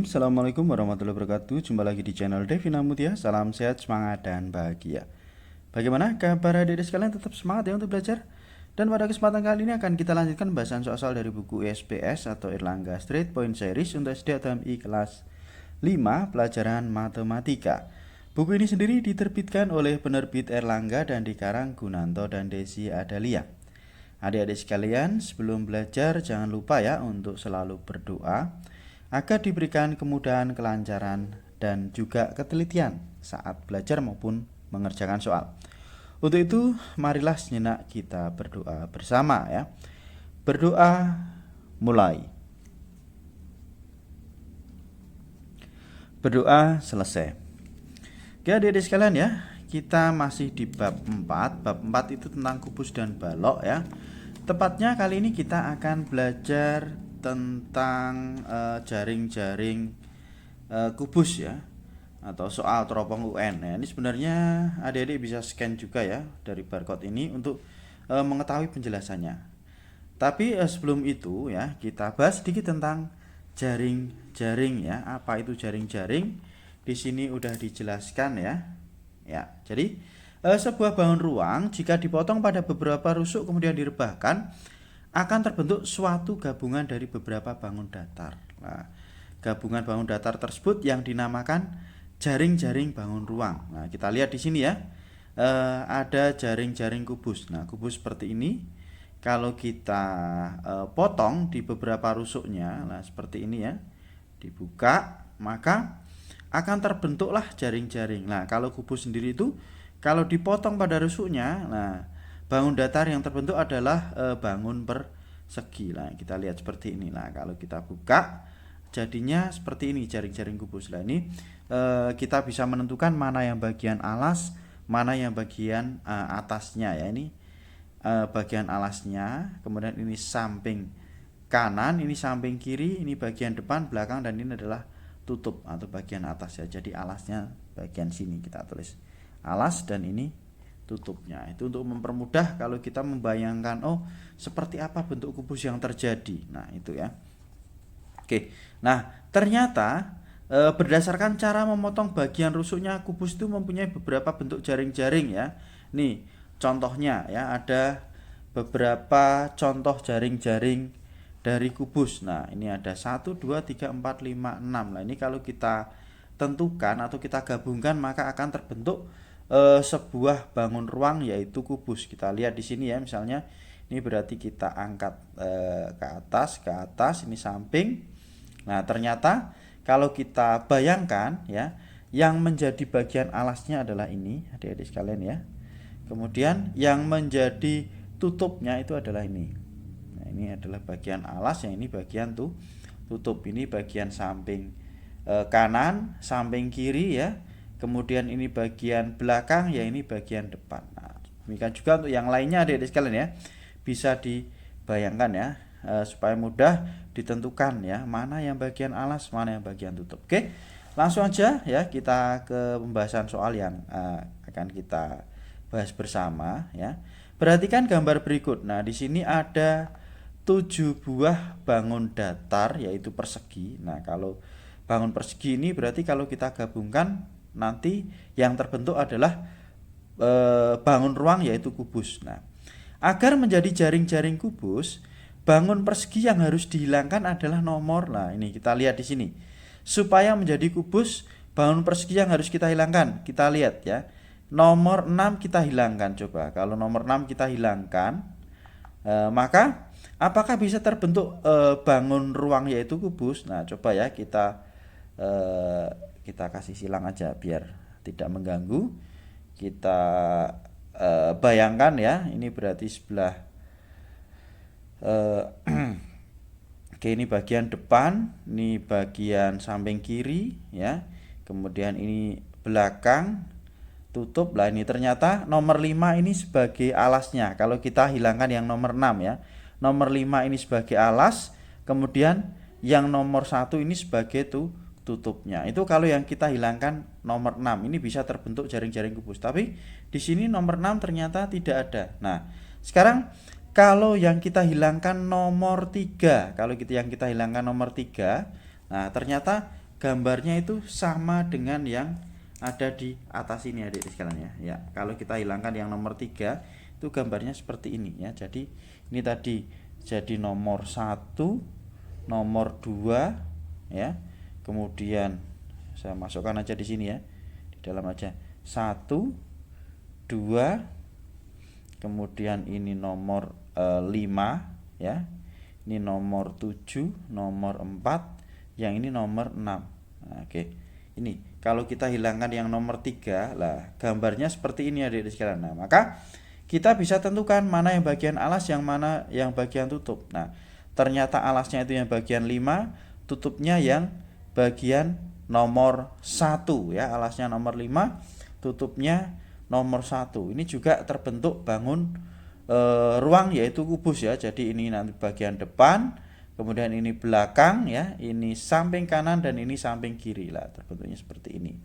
Bismillahirrahmanirrahim. Assalamualaikum warahmatullahi wabarakatuh. Jumpa lagi di channel Devina Mutia. Salam sehat, semangat, dan bahagia. Bagaimana kabar adik-adik sekalian? Tetap semangat ya untuk belajar. Dan pada kesempatan kali ini akan kita lanjutkan bahasan soal dari buku ISPS atau Erlangga Straight Point Series untuk SD atau MI kelas 5 pelajaran matematika. Buku ini sendiri diterbitkan oleh penerbit Erlangga dan dikarang Gunanto dan Desi Adalia. Adik-adik sekalian, sebelum belajar jangan lupa ya untuk selalu berdoa agar diberikan kemudahan, kelancaran, dan juga ketelitian saat belajar maupun mengerjakan soal. Untuk itu, marilah sejenak kita berdoa bersama ya. Berdoa mulai. Berdoa selesai. Oke adik-adik sekalian ya, kita masih di bab 4. Bab 4 itu tentang kubus dan balok ya. Tepatnya kali ini kita akan belajar tentang jaring-jaring kubus ya, atau soal teropong UN ya. Ini sebenarnya adik-adik bisa scan juga ya dari barcode ini untuk mengetahui penjelasannya. Tapi sebelum itu ya, kita bahas sedikit tentang jaring-jaring ya. Apa itu jaring-jaring? Di sini udah dijelaskan ya. Ya, jadi sebuah bangun ruang jika dipotong pada beberapa rusuk kemudian direbahkan akan terbentuk suatu gabungan dari beberapa bangun datar. Nah, gabungan bangun datar tersebut yang dinamakan jaring-jaring bangun ruang. Nah, kita lihat di sini ya, ada jaring-jaring kubus. Nah, kubus seperti ini, kalau kita potong di beberapa rusuknya, nah seperti ini ya, dibuka, maka akan terbentuklah jaring-jaring. Nah, kalau kubus sendiri itu, kalau dipotong pada rusuknya, nah bangun datar yang terbentuk adalah bangun persegi. Nah, kita lihat seperti ini. Nah, kalau kita buka jadinya seperti ini jaring-jaring kubus. Nah, ini kita bisa menentukan mana yang bagian alas, mana yang bagian atasnya ya. Ini bagian alasnya, kemudian ini samping kanan, ini samping kiri, ini bagian depan, belakang, dan ini adalah tutup atau bagian atas ya. Jadi alasnya bagian sini kita tulis alas dan ini tutupnya. Itu untuk mempermudah kalau kita membayangkan seperti apa bentuk kubus yang terjadi. Nah, itu ya. Oke. Nah, ternyata berdasarkan cara memotong bagian rusuknya, kubus itu mempunyai beberapa bentuk jaring-jaring ya. Nih, contohnya ya, ada beberapa contoh jaring-jaring dari kubus. Nah, ini ada 1, 2, 3, 4, 5, 6. Nah, ini kalau kita tentukan atau kita gabungkan maka akan terbentuk sebuah bangun ruang yaitu kubus. Kita lihat di sini ya, misalnya ini berarti kita angkat ke atas, ini samping. Nah, ternyata kalau kita bayangkan ya, yang menjadi bagian alasnya adalah ini, adik-adik sekalian ya. Kemudian yang menjadi tutupnya itu adalah ini. Nah, ini adalah bagian alas, yang ini bagian tutup. Ini bagian samping kanan, samping kiri ya. Kemudian ini bagian belakang, ya ini bagian depan. Nah, demikian juga untuk yang lainnya adik-adik sekalian ya. Bisa dibayangkan ya, supaya mudah ditentukan ya, mana yang bagian alas, mana yang bagian tutup. Oke, langsung aja ya kita ke pembahasan soal yang akan kita bahas bersama ya. Perhatikan gambar berikut. Nah, di sini ada 7 buah bangun datar yaitu persegi. Nah, kalau bangun persegi ini berarti kalau kita gabungkan nanti yang terbentuk adalah bangun ruang yaitu kubus. Nah, agar menjadi jaring-jaring kubus, bangun persegi yang harus dihilangkan adalah nomor. Nah, ini kita lihat di sini. Supaya menjadi kubus, bangun persegi yang harus kita hilangkan. Kita lihat ya. Nomor 6 kita hilangkan coba. Kalau nomor 6 kita hilangkan, maka apakah bisa terbentuk bangun ruang yaitu kubus? Nah, coba ya kita kasih silang aja biar tidak mengganggu. Kita bayangkan ya, ini berarti sebelah oke, ini bagian depan, ini bagian samping kiri ya. Kemudian ini belakang, tutup. Lah, ini ternyata nomor 5 ini sebagai alasnya. Kalau kita hilangkan yang nomor 6 ya. Nomor 5 ini sebagai alas, kemudian yang nomor 1 ini sebagai tutupnya. Itu kalau yang kita hilangkan nomor 6, ini bisa terbentuk jaring-jaring kubus. Tapi di sini nomor 6 ternyata tidak ada. Nah, sekarang kalau yang kita hilangkan nomor 3, nah ternyata gambarnya itu sama dengan yang ada di atas ini adik sekalian ya. Ya, kalau kita hilangkan yang nomor 3 itu gambarnya seperti ini ya. Jadi ini tadi jadi nomor 1, nomor 2 ya. Kemudian saya masukkan aja di sini ya. Di dalam aja 1, 2, kemudian ini nomor 5 ya. Ini nomor 7, nomor 4, yang ini nomor 6. Nah, oke. Ini kalau kita hilangkan yang nomor 3, lah gambarnya seperti ini adik-adik sekalian. Nah, maka kita bisa tentukan mana yang bagian alas, yang mana yang bagian tutup. Nah, ternyata alasnya itu yang bagian 5, tutupnya yang bagian nomor 1 ya. Alasnya nomor 5, tutupnya nomor 1. Ini juga terbentuk bangun ruang yaitu kubus ya. Jadi ini nanti bagian depan, kemudian ini belakang ya, ini samping kanan dan ini samping kiri lah, terbentuknya seperti ini.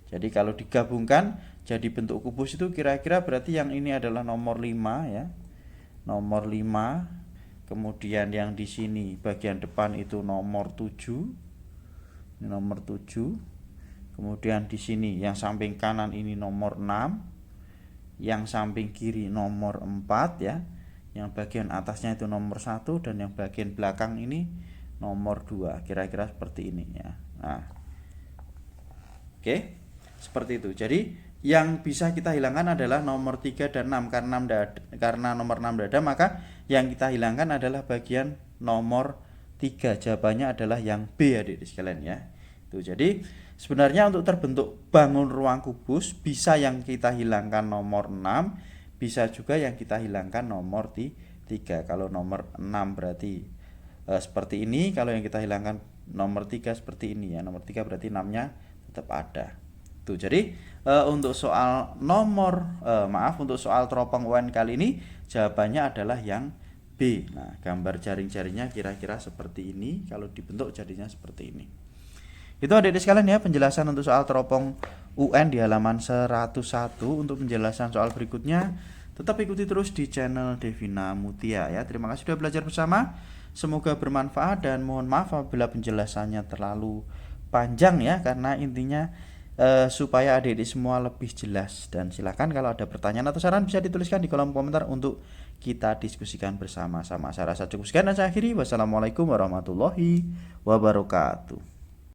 Jadi kalau digabungkan jadi bentuk kubus itu kira-kira berarti yang ini adalah nomor 5 ya. Nomor 5. Kemudian yang di sini bagian depan itu nomor 7. Ini nomor 7. Kemudian di sini yang samping kanan ini nomor 6. Yang samping kiri nomor 4 ya. Yang bagian atasnya itu nomor 1 dan yang bagian belakang ini nomor 2. Kira-kira seperti ini ya. Nah. Oke. Seperti itu. Jadi yang bisa kita hilangkan adalah nomor 3 dan 6 karena nomor 6 ada, maka yang kita hilangkan adalah bagian nomor 3. Jawabannya adalah yang B adik-adik sekalian ya. Itu jadi sebenarnya untuk terbentuk bangun ruang kubus bisa yang kita hilangkan nomor 6, bisa juga yang kita hilangkan nomor 3. Kalau nomor 6 berarti seperti ini, kalau yang kita hilangkan nomor 3 seperti ini ya. Nomor 3 berarti 6-nya tetap ada. Tuh, jadi untuk soal untuk soal teropong UN kali ini jawabannya adalah yang B. Nah, gambar jaring-jaringnya kira-kira seperti ini, kalau dibentuk jadinya seperti ini. Itu adik-adik sekalian ya penjelasan untuk soal teropong UN di halaman 101. Untuk penjelasan soal berikutnya tetap ikuti terus di channel Devina Mutia ya. Terima kasih sudah belajar bersama. Semoga bermanfaat dan mohon maaf apabila penjelasannya terlalu panjang ya, karena intinya supaya adik-adik semua lebih jelas. Dan silakan kalau ada pertanyaan atau saran bisa dituliskan di kolom komentar untuk kita diskusikan bersama-sama. Saya rasa cukup sekian dan saya akhiri. Wassalamualaikum warahmatullahi wabarakatuh.